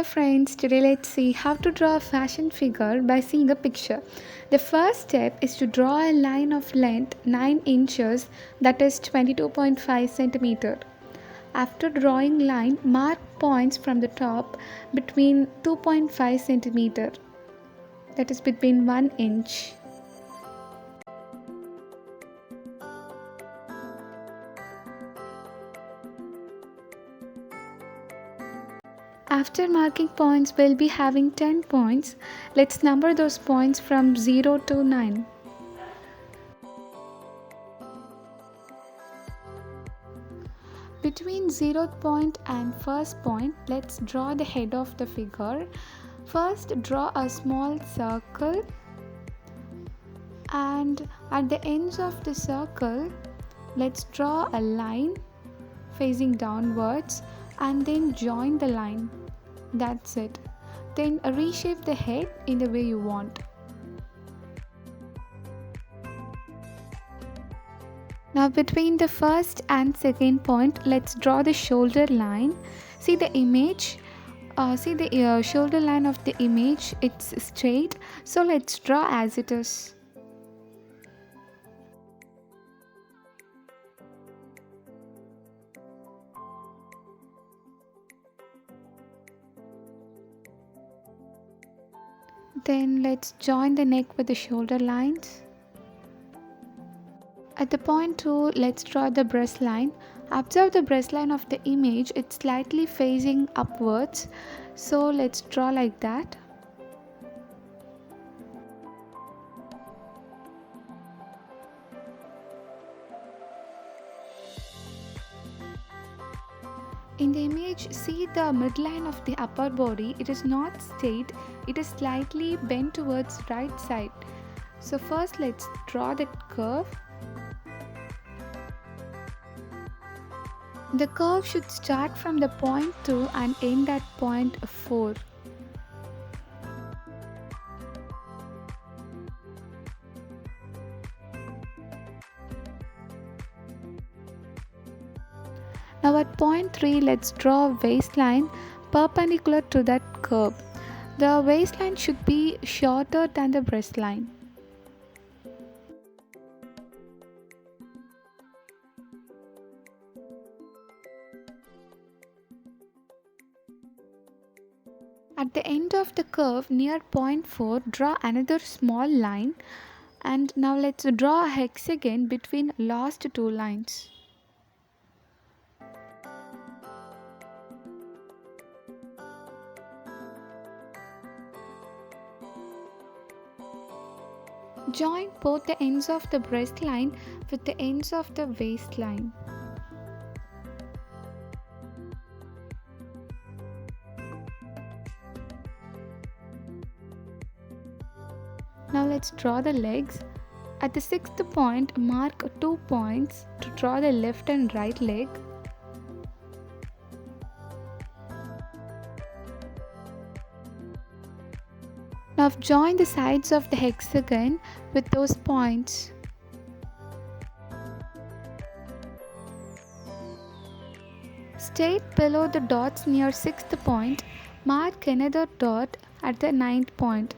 friends, today let's see how to draw a fashion figure by seeing a picture. The first step is to draw a line of length 9 inches, that is 22.5 centimeter. After drawing line, mark points from the top between 2.5 centimeter, that is between 1 inch. After marking points, we'll be having 10 points. Let's number those points from 0 to 9. Between 0th point and first point, let's draw the head of the figure. First, draw a small circle, and at the ends of the circle, let's draw a line facing downwards and then join the line. That's it. Then reshape the head in the way you want. Now between the first and second point, let's draw the shoulder line. See the image. See the shoulder line of the image. It's straight. So let's draw as it is. Then let's join the neck with the shoulder lines. At the point 2, let's draw the breast line. Observe the breast line of the image, it's slightly facing upwards. So let's draw like that. In the image, see the midline of the upper body. It is not straight, it is slightly bent towards right side. So first let's draw that curve. The curve should start from the point 2 and end at point 4. Now at point 3, let's draw a waistline perpendicular to that curve. The waistline should be shorter than the breast line. At the end of the curve near point 4, draw another small line, and now let's draw a hexagon between last two lines. Join both the ends of the breast line with the ends of the waistline. Now let's draw the legs. At the 6th point, mark 2 points to draw the left and right leg. Now join the sides of the hexagon with those points. Straight below the dots near 6th point, mark another dot at the 9th point.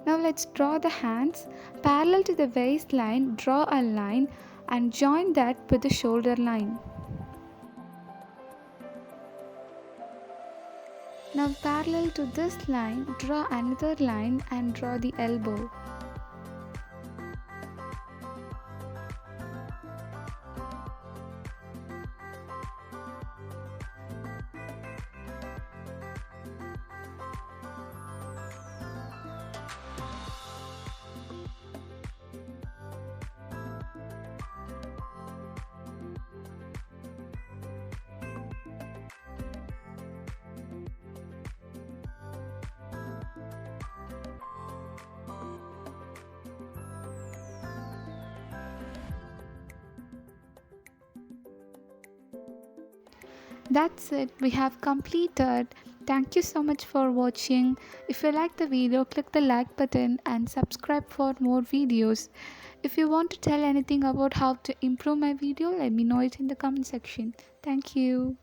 Now let's draw the hands. Parallel to the waistline, draw a line and join that with the shoulder line. Now parallel to this line, draw another line and draw the elbow. That's it, we have completed. Thank you so much for watching. If you like the video, click the like button and subscribe for more videos. If you want to tell anything about how to improve my video, let me know it in the comment section. Thank you.